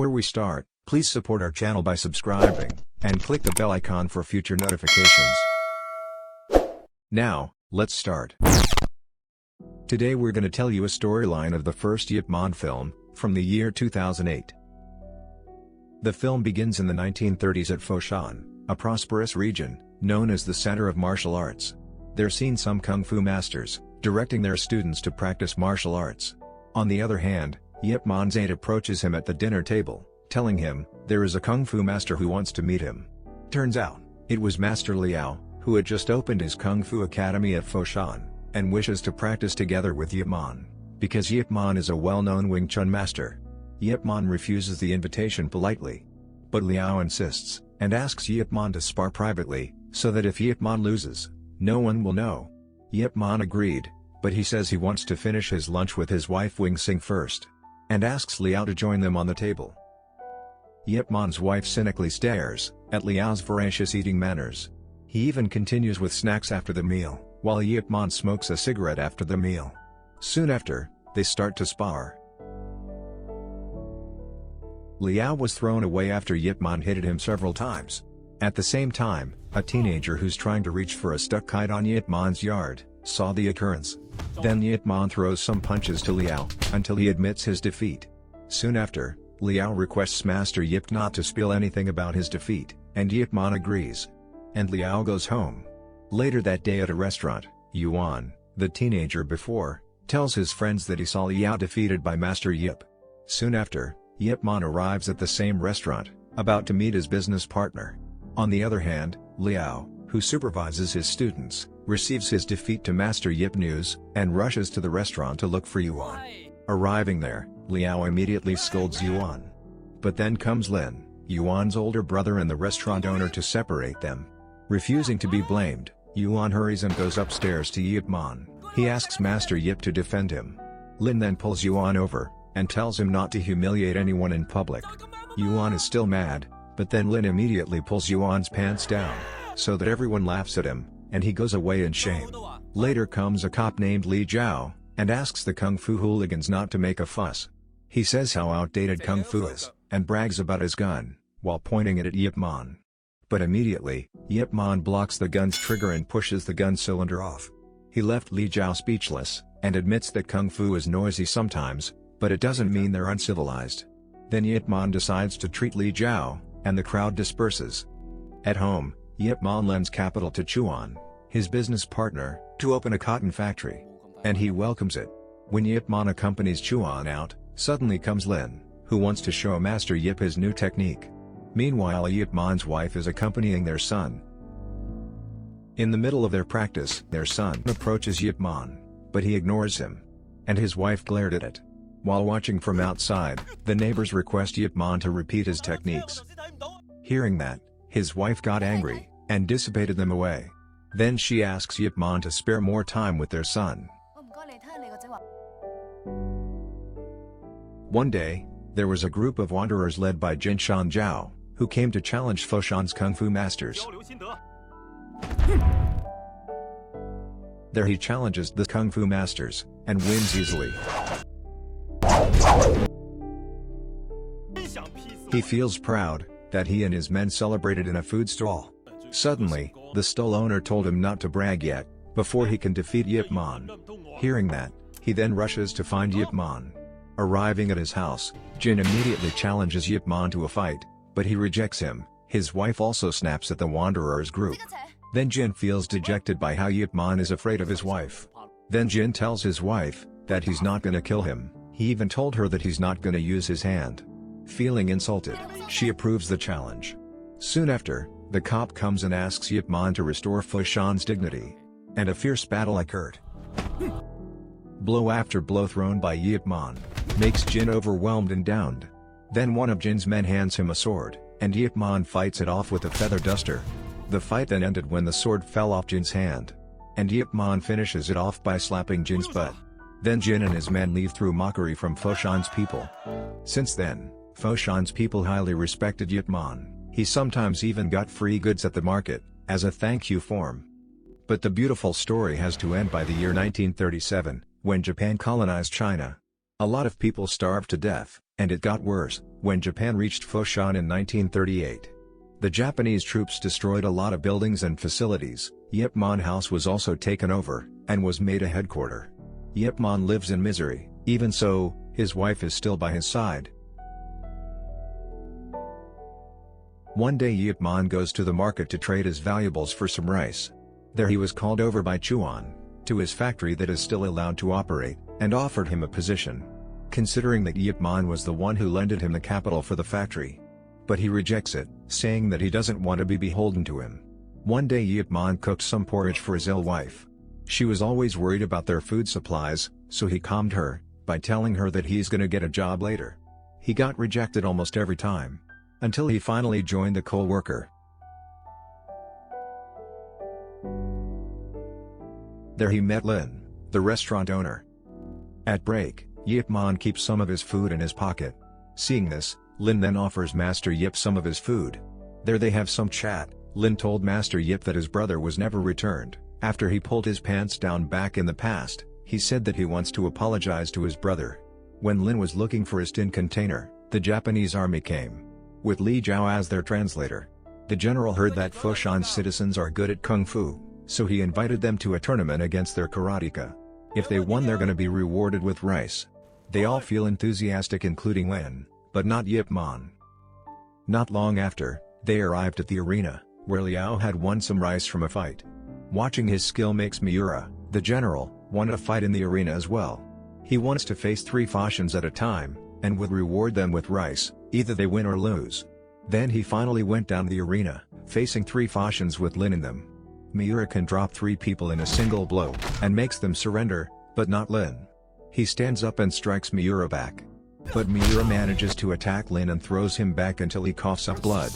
Before we start, please support our channel by subscribing, and click the bell icon for future notifications. Now, let's start. Today we're gonna tell you a storyline of the first Yip Man film, from the year 2008. The film begins in the 1930s at Foshan, a prosperous region, known as the center of martial arts. They're seen some kung fu masters, directing their students to practice martial arts. On the other hand, Yip Man's aide approaches him at the dinner table, telling him, there is a kung fu master who wants to meet him. Turns out, it was Master Liao, who had just opened his kung fu academy at Foshan, and wishes to practice together with Yip Man, because Yip Man is a well-known Wing Chun master. Yip Man refuses the invitation politely. But Liao insists, and asks Yip Man to spar privately, so that if Yip Man loses, no one will know. Yip Man agreed, but he says he wants to finish his lunch with his wife Wing Sing first, and asks Liao to join them on the table. Yip Man's wife cynically stares at Liao's voracious eating manners. He even continues with snacks after the meal, while Yip Man smokes a cigarette after the meal. Soon after, they start to spar. Liao was thrown away after Yip Man hit him several times. At the same time, a teenager who's trying to reach for a stuck kite on Yip Man's yard saw the occurrence. Then Yip Man throws some punches to Liao, until he admits his defeat. Soon after, Liao requests Master Yip not to spill anything about his defeat, and Yip Man agrees. And Liao goes home. Later that day at a restaurant, Yuan, the teenager before, tells his friends that he saw Liao defeated by Master Yip. Soon after, Yip Man arrives at the same restaurant, about to meet his business partner. On the other hand, Liao, who supervises his students, receives his defeat to Master Yip news, and rushes to the restaurant to look for Yuan. Arriving there, Liao immediately scolds Yuan. But then comes Lin, Yuan's older brother and the restaurant owner to separate them. Refusing to be blamed, Yuan hurries and goes upstairs to Yip Man. He asks Master Yip to defend him. Lin then pulls Yuan over, and tells him not to humiliate anyone in public. Yuan is still mad, but then Lin immediately pulls Yuan's pants down, so that everyone laughs at him, and he goes away in shame. Later comes a cop named Li Zhao, and asks the kung fu hooligans not to make a fuss. He says how outdated kung fu is, and brags about his gun, while pointing it at Yip Man. But immediately, Yip Man blocks the gun's trigger and pushes the gun cylinder off. He left Li Zhao speechless, and admits that kung fu is noisy sometimes, but it doesn't mean they're uncivilized. Then Yip Man decides to treat Li Zhao, and the crowd disperses. At home, Yip Man lends capital to Chun, his business partner, to open a cotton factory. And he welcomes it. When Yip Man accompanies Chun out, suddenly comes Lin, who wants to show Master Yip his new technique. Meanwhile, Yip Man's wife is accompanying their son. In the middle of their practice, their son approaches Yip Man, but he ignores him. And his wife glared at it. While watching from outside, the neighbors request Yip Man to repeat his techniques. Hearing that, his wife got angry, and dissipated them away. Then she asks Yip Man to spare more time with their son. One day, there was a group of wanderers led by Jin Shan Zhao, who came to challenge Foshan's kung fu masters. There he challenges the kung fu masters, and wins easily. He feels proud that he and his men celebrated in a food stall. Suddenly, the stall owner told him not to brag yet, before he can defeat Yip Man. Hearing that, he then rushes to find Yip Man. Arriving at his house, Jin immediately challenges Yip Man to a fight, but he rejects him. His wife also snaps at the wanderers group. Then Jin feels dejected by how Yip Man is afraid of his wife. Then Jin tells his wife that he's not gonna kill him. He even told her that he's not gonna use his hand. Feeling insulted, she approves the challenge. Soon after, the cop comes and asks Yip Man to restore Foshan's dignity. And a fierce battle occurred. Blow after blow thrown by Yip Man makes Jin overwhelmed and downed. Then one of Jin's men hands him a sword, and Yip Man fights it off with a feather duster. The fight then ended when the sword fell off Jin's hand. And Yip Man finishes it off by slapping Jin's butt. Then Jin and his men leave through mockery from Foshan's people. Since then, Foshan's people highly respected Yip Man. He sometimes even got free goods at the market, as a thank you form. But the beautiful story has to end by the year 1937, when Japan colonized China. A lot of people starved to death, and it got worse when Japan reached Foshan in 1938. The Japanese troops destroyed a lot of buildings and facilities. Yip Man House was also taken over, and was made a headquarter. Yip Man lives in misery. Even so, his wife is still by his side. One day Yip Man goes to the market to trade his valuables for some rice. There he was called over by Chun to his factory that is still allowed to operate, and offered him a position. Considering that Yip Man was the one who lended him the capital for the factory. But he rejects it, saying that he doesn't want to be beholden to him. One day Yip Man cooked some porridge for his ill wife. She was always worried about their food supplies, so he calmed her by telling her that he's gonna get a job later. He got rejected almost every time, until he finally joined the coal worker. There he met Lin, the restaurant owner. At break, Yip Man keeps some of his food in his pocket. Seeing this, Lin then offers Master Yip some of his food. There they have some chat. Lin told Master Yip that his brother was never returned. After he pulled his pants down back in the past, he said that he wants to apologize to his brother. When Lin was looking for his tin container, the Japanese army came, with Li Jiao as their translator. The general heard that Foshan citizens are good at kung fu, so he invited them to a tournament against their karateka. If they won, they're gonna be rewarded with rice. They all feel enthusiastic, including Lin, but not Yip Man. Not long after, they arrived at the arena, where Liao had won some rice from a fight. Watching his skill makes Miura, the general, want to fight in the arena as well. He wants to face 3 Foshans at a time, and would reward them with rice, either they win or lose. Then he finally went down the arena, facing 3 Foshans with Lin in them. Miura can drop 3 people in a single blow, and makes them surrender, but not Lin. He stands up and strikes Miura back. But Miura manages to attack Lin and throws him back until he coughs up blood.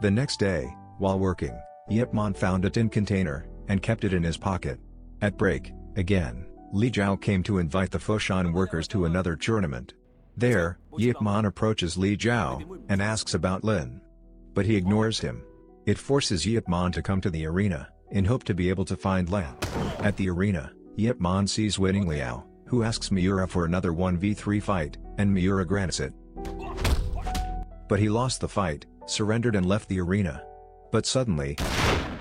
The next day, while working, Yip Man found a tin container, and kept it in his pocket. At break, again, Li Jiao came to invite the Foshan workers to another tournament. There, Yip Man approaches Li Jiao, and asks about Lin. But he ignores him. It forces Yip Man to come to the arena, in hope to be able to find Lin. At the arena, Yip Man sees winning Liao, who asks Miura for another 1v3 fight, and Miura grants it. But he lost the fight, surrendered and left the arena. But suddenly,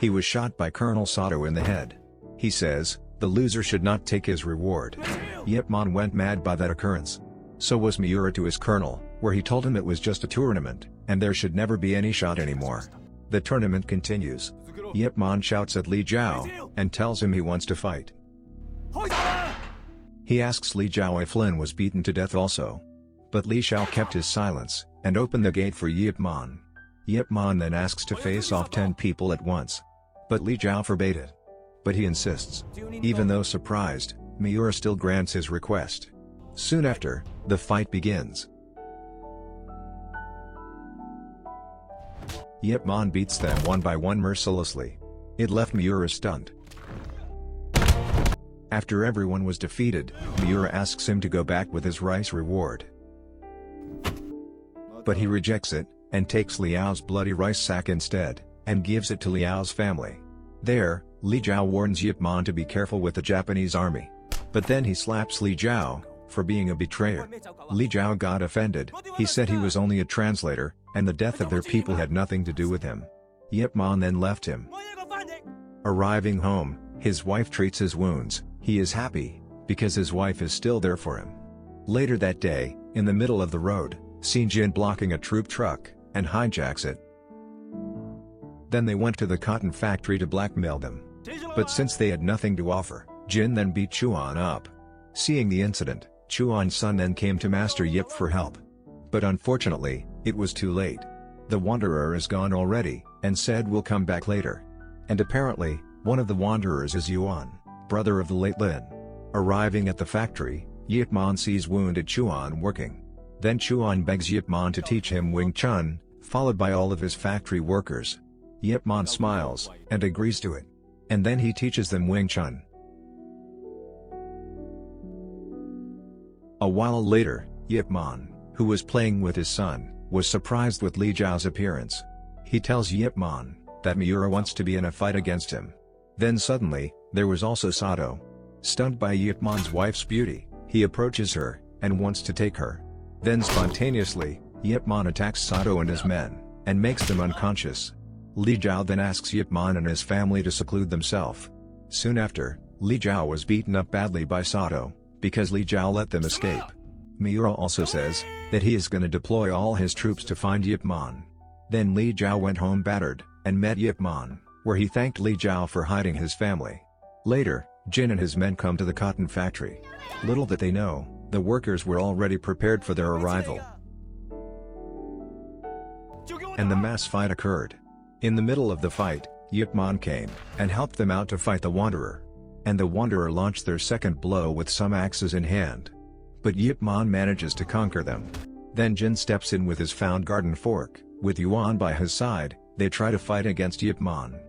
he was shot by Colonel Sato in the head. He says, the loser should not take his reward. Yip Man went mad by that occurrence. So was Miura to his colonel, where he told him it was just a tournament, and there should never be any shot anymore. The tournament continues. Yip Man shouts at Li Jiao, and tells him he wants to fight. He asks Li Jiao if Lin was beaten to death also. But Li Jiao kept his silence, and opened the gate for Yip Man. Yip Man then asks to face off 10 people at once. But Li Jiao forbade it. But he insists. Even though surprised, Miura still grants his request. Soon after, the fight begins. Yip Man beats them one by one mercilessly. It left Miura stunned. After everyone was defeated, Miura asks him to go back with his rice reward. But he rejects it, and takes Liao's bloody rice sack instead, and gives it to Liao's family. There, Li Jiao warns Yip Man to be careful with the Japanese army. But then he slaps Li Jiao for being a betrayer. Li Jiao got offended. He said he was only a translator, and the death of their people had nothing to do with him. Yip Man then left him. Arriving home, his wife treats his wounds. He is happy, because his wife is still there for him. Later that day, in the middle of the road, seen Jin blocking a troop truck, and hijacks it. Then they went to the cotton factory to blackmail them. But since they had nothing to offer, Jin then beat Chun up. Seeing the incident, Chun's son then came to Master Yip for help. But unfortunately, it was too late. The wanderer is gone already, and said will come back later. And apparently, one of the wanderers is Yuan, brother of the late Lin. Arriving at the factory, Yip Man sees wounded Chun working. Then Chun begs Yip Man to teach him Wing Chun, followed by all of his factory workers. Yip Man smiles, and agrees to it. And then he teaches them Wing Chun. A while later, Yip Man, who was playing with his son, was surprised with Li Jiao's appearance. He tells Yip Man that Miura wants to be in a fight against him. Then suddenly, there was also Sato. Stunned by Yip Man's wife's beauty, he approaches her, and wants to take her. Then spontaneously, Yip Man attacks Sato and his men, and makes them unconscious. Li Jiao then asks Yip Man and his family to seclude themselves. Soon after, Li Jiao was beaten up badly by Sato, because Li Jiao let them escape. Miura also says that he is going to deploy all his troops to find Yip Man. Then Li Jiao went home battered, and met Yip Man, where he thanked Li Jiao for hiding his family. Later, Jin and his men come to the cotton factory. Little that they know, the workers were already prepared for their arrival. And the mass fight occurred. In the middle of the fight, Yip Man came, and helped them out to fight the Wanderer. And the Wanderer launched their second blow with some axes in hand. But Yip Man manages to conquer them. Then Jin steps in with his found garden fork, with Yuan by his side. They try to fight against Yip Man.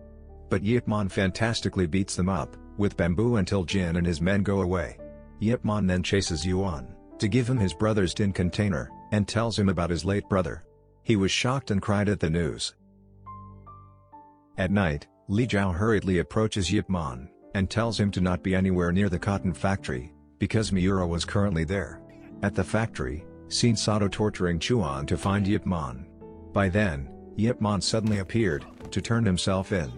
But Yip Man fantastically beats them up, with bamboo until Jin and his men go away. Yip Man then chases Yuan, to give him his brother's tin container, and tells him about his late brother. He was shocked and cried at the news. At night, Li Jiao hurriedly approaches Yip Man, and tells him to not be anywhere near the cotton factory, because Miura was currently there. At the factory, seen Sato torturing Chun to find Yip Man. By then, Yip Man suddenly appeared, to turn himself in.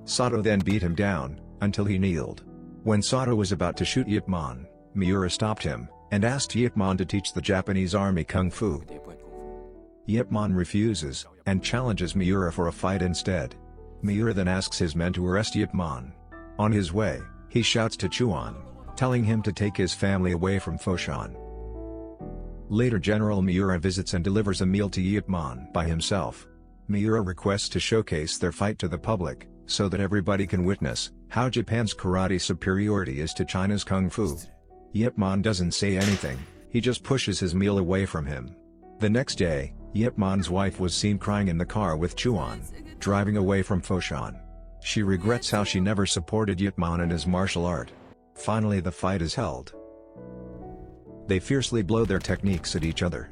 Sato then beat him down, until he kneeled. When Sato was about to shoot Yip Man, Miura stopped him, and asked Yip Man to teach the Japanese army kung fu. Yip Man refuses, and challenges Miura for a fight instead. Miura then asks his men to arrest Yip Man. On his way, he shouts to Chun, telling him to take his family away from Foshan. Later General Miura visits and delivers a meal to Yip Man by himself. Miura requests to showcase their fight to the public, so that everybody can witness how Japan's karate superiority is to China's kung fu. Yip Man doesn't say anything, he just pushes his meal away from him. The next day, Yip Man's wife was seen crying in the car with Chun, driving away from Foshan. She regrets how she never supported Yip Man in his martial art. Finally the fight is held. They fiercely blow their techniques at each other.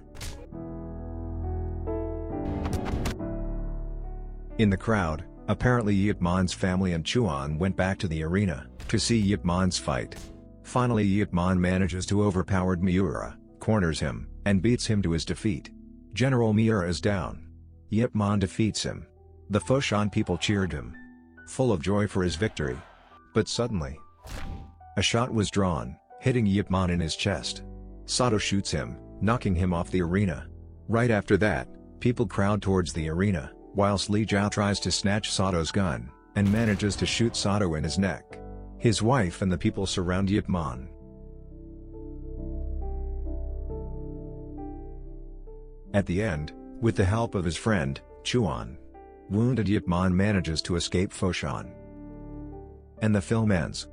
In the crowd, apparently Yip Man's family and Chun went back to the arena, to see Yip Man's fight. Finally Yip Man manages to overpower Miura, corners him, and beats him to his defeat. General Miura is down. Yip Man defeats him. The Foshan people cheered him, full of joy for his victory. But suddenly, a shot was drawn, hitting Yip Man in his chest. Sato shoots him, knocking him off the arena. Right after that, people crowd towards the arena, whilst Li Jiao tries to snatch Sato's gun, and manages to shoot Sato in his neck. His wife and the people surround Yip Man. At the end, with the help of his friend, Chun, wounded Yip Man manages to escape Foshan. And the film ends.